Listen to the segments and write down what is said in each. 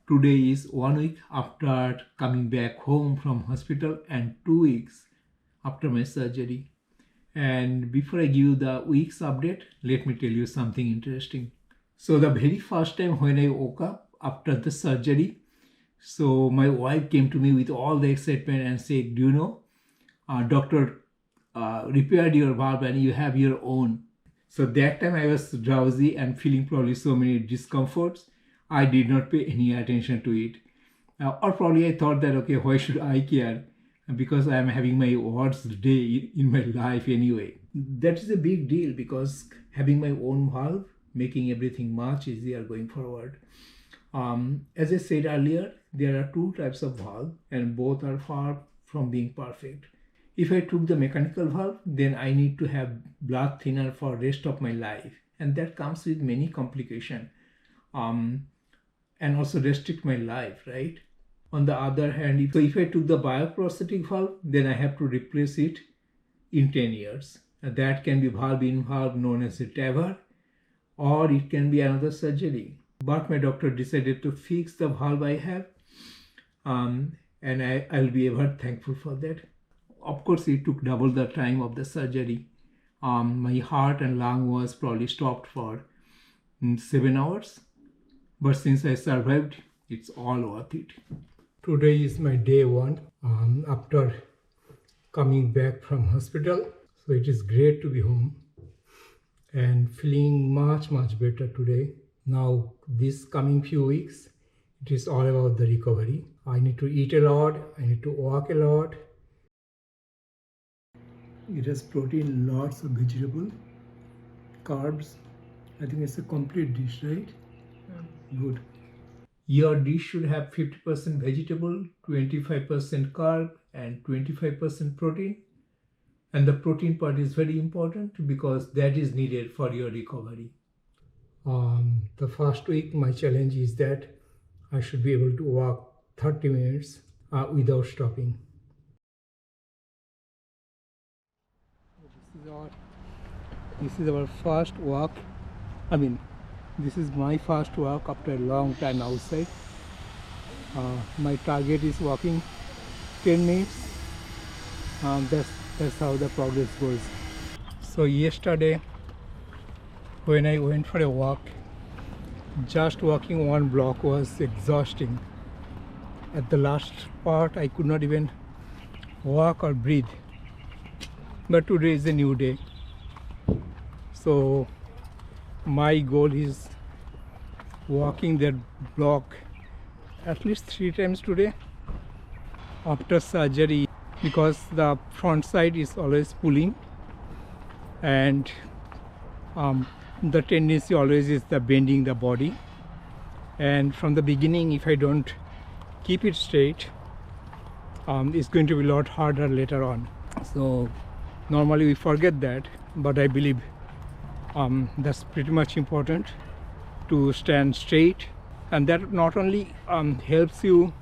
Today is 1 week after coming back home from hospital and 2 weeks after my surgery. And before I give you the week's update, let me tell you something interesting. So the very first time when I woke up after the surgery, so my wife came to me with all the excitement and said, "Do you know, doctor repaired your valve and you have your own." So that time I was drowsy and feeling probably so many discomforts. I did not pay any attention to it. Or probably I thought that, okay, why should I care? Because I am having my worst day in my life anyway. That is a big deal because having my own valve, making everything much easier going forward. As I said earlier, there are two types of valve and both are far from being perfect. If I took the mechanical valve, then I need to have blood thinner for rest of my life, and that comes with many complications, and also restrict my life, right? On the other hand, if I took the bioprosthetic valve, then I have to replace it in 10 years. That can be valve in valve known as a TAVR, or it can be another surgery. But my doctor decided to fix the valve I have, and I'll be ever thankful for that. Of course, it took double the time of the surgery. My heart and lung was probably stopped for 7 hours. But since I survived, it's all worth it. Today is my day one after coming back from hospital. So it is great to be home and feeling much better today. Now this coming few weeks, it is all about the recovery. I need to eat a lot, I need to walk a lot. It has protein, lots of vegetable, carbs. I think it's a complete dish, right? Good. Your dish should have 50% vegetable, 25% carb, and 25% protein. And the protein part is very important because that is needed for your recovery. The first week, my challenge is that I should be able to walk 30 minutes without stopping. This is our first walk. This is my first walk after a long time outside. My target is walking 10 minutes. That's how the progress goes. So yesterday, when I went for a walk, just walking one block was exhausting. At the last part, I could not even walk or breathe. But today is a new day. So my goal is walking that block at least 3 times today after surgery, because the front side is always pulling and the tendency always is the bending the body, and from the beginning if I don't keep it straight, it's going to be a lot harder later on. So normally we forget that, but I believe that's pretty much important to stand straight, and that not only helps you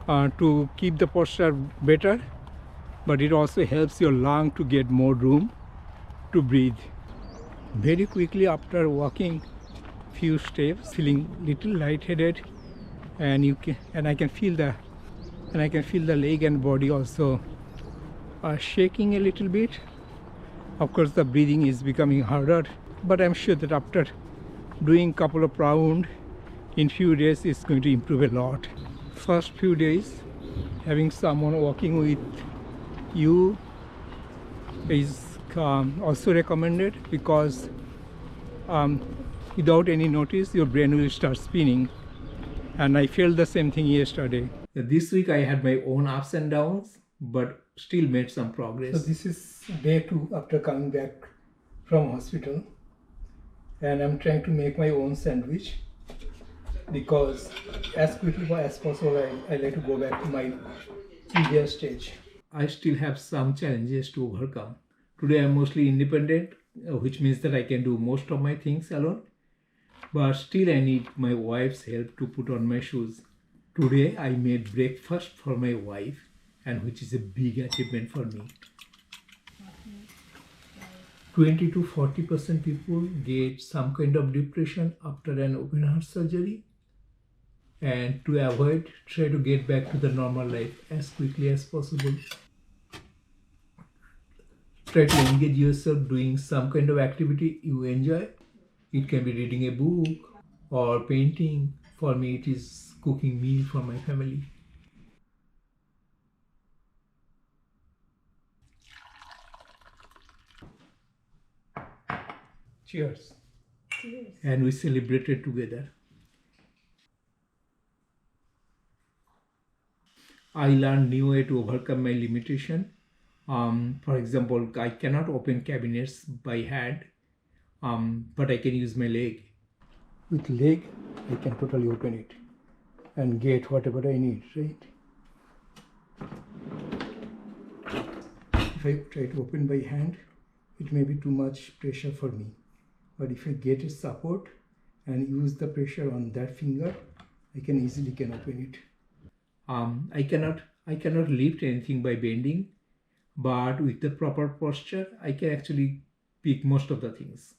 to keep the posture better, but it also helps your lung to get more room to breathe. Very quickly after walking few steps, feeling little lightheaded, and I can feel the leg and body also shaking a little bit. Of course, the breathing is becoming harder, but I'm sure that after doing couple of rounds in few days, it's going to improve a lot. First few days, having someone walking with you is also recommended, because without any notice, your brain will start spinning. And I felt the same thing yesterday. This week I had my own ups and downs, but still made some progress. So this is day 2 after coming back from hospital, and I'm trying to make my own sandwich because as quickly as possible I like to go back to my previous stage. I still have some challenges to overcome. Today I'm mostly independent, which means that I can do most of my things alone, but still I need my wife's help to put on my shoes. Today I made breakfast for my wife, and which is a big achievement for me. 20 to 40% people get some kind of depression after an open heart surgery, and to avoid, try to get back to the normal life as quickly as possible. Try to engage yourself doing some kind of activity you enjoy. It can be reading a book or painting. For me, it is cooking meal for my family. Cheers. Cheers. And we celebrated together. I learned new way to overcome my limitation. For example, I cannot open cabinets by hand, but I can use my leg. With leg, I can totally open it and get whatever I need, right? If I try to open by hand, it may be too much pressure for me. But if I get a support and use the pressure on that finger, I can easily open it. I cannot lift anything by bending, but with the proper posture, I can actually pick most of the things.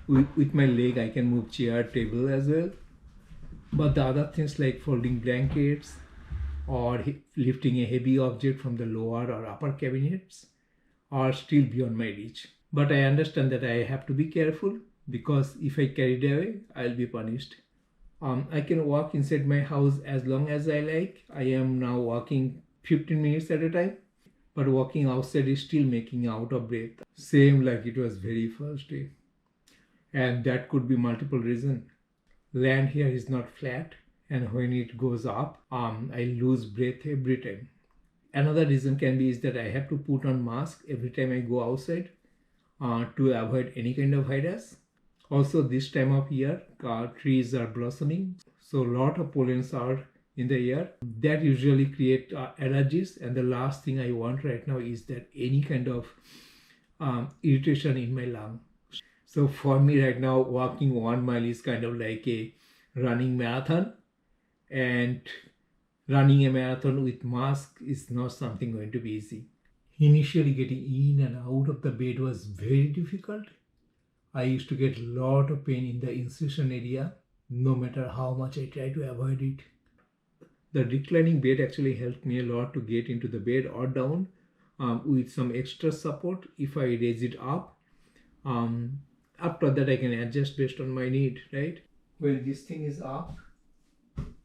With my leg, I can move chair, table as well. But the other things like folding blankets or lifting a heavy object from the lower or upper cabinets are still beyond my reach. But I understand that I have to be careful because if I carry it away, I'll be punished. I can walk inside my house as long as I like. I am now walking 15 minutes at a time, but walking outside is still making out of breath. Same like it was very first day. And that could be multiple reasons. Land here is not flat, and when it goes up, I lose breath every time. Another reason can be is that I have to put on mask every time I go outside to avoid any kind of virus. Also, this time of year, trees are blossoming, so a lot of pollens are in the air. That usually create allergies, and the last thing I want right now is that any kind of irritation in my lung. So for me right now, walking 1 mile is kind of like a running marathon, and running a marathon with mask is not something going to be easy. Initially getting in and out of the bed was very difficult. I used to get a lot of pain in the incision area, no matter how much I try to avoid it. The reclining bed actually helped me a lot to get into the bed or down with some extra support if I raise it up. After that, I can adjust based on my need, right? When this thing is up,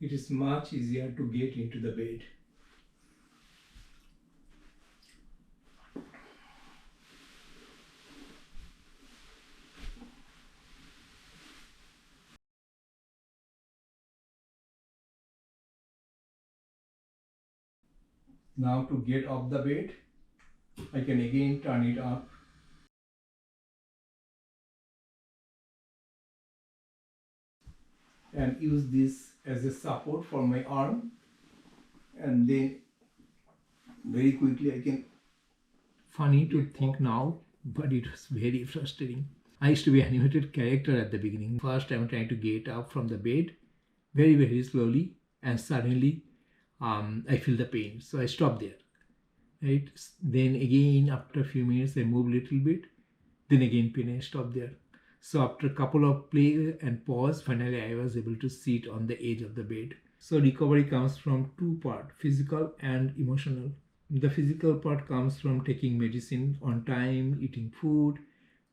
it is much easier to get into the bed. Now to get off the bed, I can again turn it up. And use this as a support for my arm, and then very quickly I can. Funny to think now, but it was very frustrating. I used to be an animated character at the beginning. First I'm trying to get up from the bed very slowly, and suddenly I feel the pain, so I stop there, right? Then again after a few minutes I move a little bit, then again pain, I stop there. So after a couple of play and pause, finally I was able to sit on the edge of the bed. So recovery comes from two parts, physical and emotional. The physical part comes from taking medicine on time, eating food,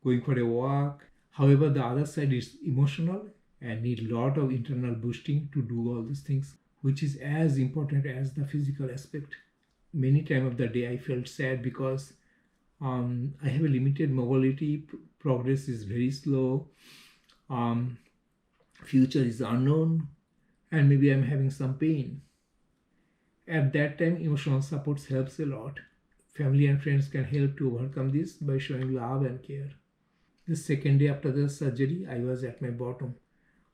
going for a walk. However, the other side is emotional and need a lot of internal boosting to do all these things, which is as important as the physical aspect. Many times of the day I felt sad because I have a limited mobility, progress is very slow, future is unknown, and maybe I'm having some pain. At that time, emotional support helps a lot. Family and friends can help to overcome this by showing love and care. The second day after the surgery, I was at my bottom.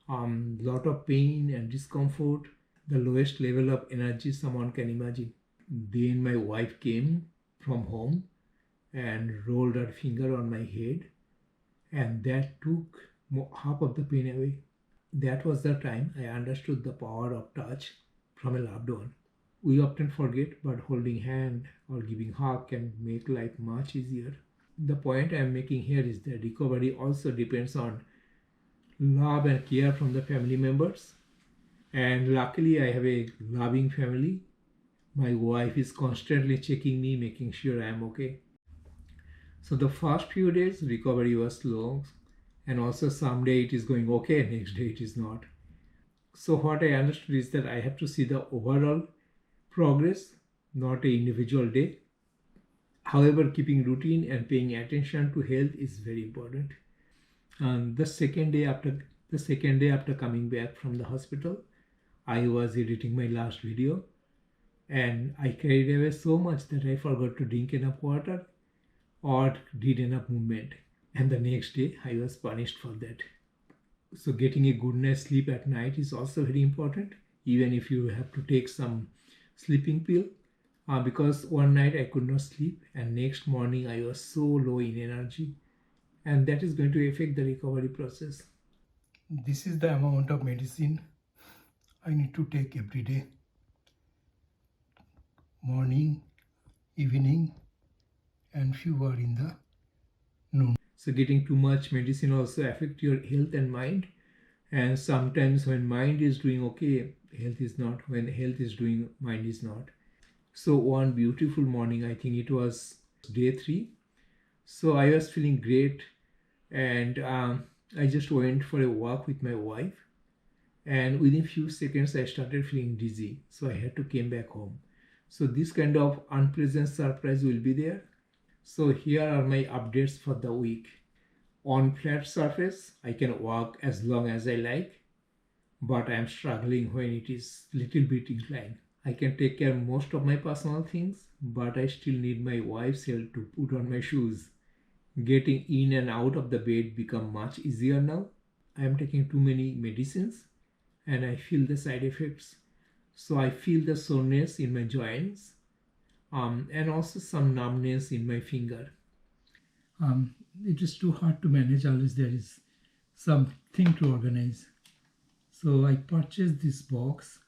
Lot of pain and discomfort, the lowest level of energy someone can imagine. Then my wife came from home and rolled her finger on my head, and that took half of the pain away. That was the time I understood the power of touch from a loved one. We often forget, but holding hand or giving hug can make life much easier. The point I am making here is that recovery also depends on love and care from the family members. And luckily I have a loving family. My wife is constantly checking me, making sure I am okay. So the first few days recovery was slow, and also someday it is going okay, next day it is not. So what I understood is that I have to see the overall progress, not a individual day. However, keeping routine and paying attention to health is very important. And the second day after coming back from the hospital, I was editing my last video and I carried away so much that I forgot to drink enough water or did enough movement. And the next day I was punished for that. So getting a good night's sleep at night is also very important, even if you have to take some sleeping pill. Because one night I could not sleep and next morning I was so low in energy, and that is going to affect the recovery process. This is the amount of medicine I need to take every day: morning, evening, and few are in the noon. So getting too much medicine also affect your health and mind. And sometimes when mind is doing okay, health is not. When health is doing, mind is not. So one beautiful morning, I think it was day 3. So I was feeling great, and I just went for a walk with my wife. And within few seconds, I started feeling dizzy. So I had to came back home. So this kind of unpleasant surprise will be there. So here are my updates for the week. On flat surface, I can walk as long as I like, but I am struggling when it is little bit inclined. I can take care of most of my personal things, but I still need my wife's help to put on my shoes. Getting in and out of the bed become much easier now. I am taking too many medicines and I feel the side effects. So I feel the soreness in my joints, and also some numbness in my finger. It is too hard to manage unless there is something to organize. So I purchased this box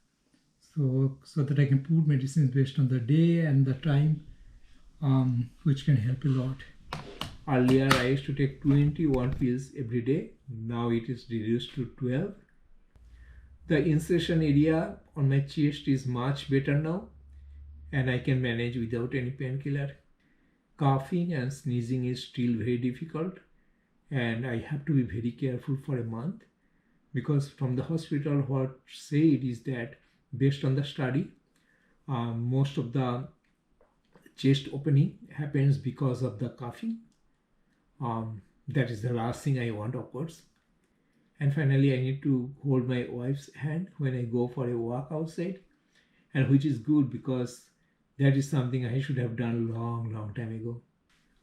so that I can put medicines based on the day and the time, which can help a lot. Earlier I used to take 21 pills every day. Now it is reduced to 12. The insertion area on my chest is much better now, and I can manage without any painkiller. Coughing and sneezing is still very difficult, and I have to be very careful for a month, because from the hospital what said is that based on the study, most of the chest opening happens because of the coughing. That is the last thing I want, of course. And finally, I need to hold my wife's hand when I go for a walk outside, and which is good because that is something I should have done long time ago.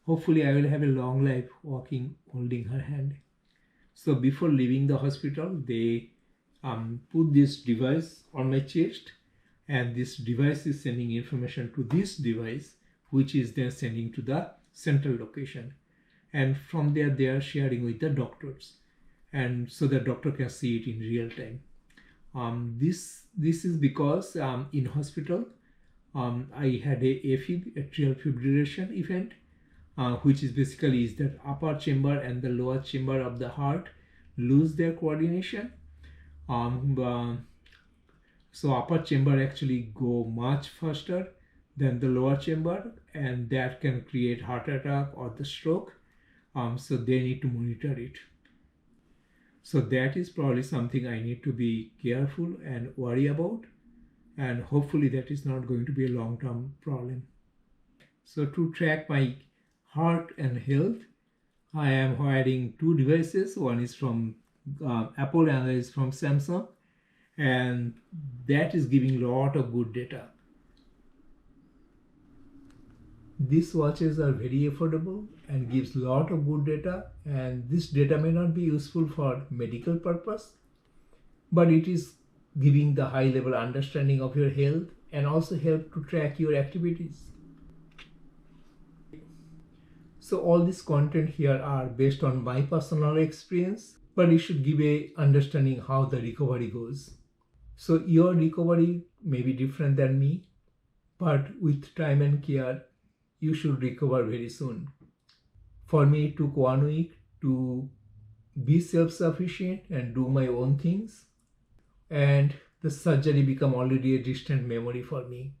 Hopefully, I will have a long life walking, holding her hand. So before leaving the hospital, they put this device on my chest, and this device is sending information to this device, which is then sending to the central location. And from there, they are sharing with the doctors, and so the doctor can see it in real time. This is because in hospital, I had a AFib, atrial fibrillation event, which is basically is that upper chamber and the lower chamber of the heart lose their coordination. So upper chamber actually go much faster than the lower chamber, and that can create heart attack or the stroke. So they need to monitor it. So that is probably something I need to be careful and worry about, and hopefully that is not going to be a long-term problem. So to track my heart and health, I am wearing 2 devices. One is from Apple and another is from Samsung, and that is giving a lot of good data. These watches are very affordable and gives a lot of good data, and this data may not be useful for medical purpose, but it is giving the high level understanding of your health and also help to track your activities. So all this content here are based on my personal experience, but it should give a understanding how the recovery goes. So your recovery may be different than me, but with time and care, you should recover very soon. For me, it took 1 week to be self-sufficient and do my own things. And the surgery become already a distant memory for me.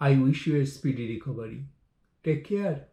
I wish you a speedy recovery. Take care.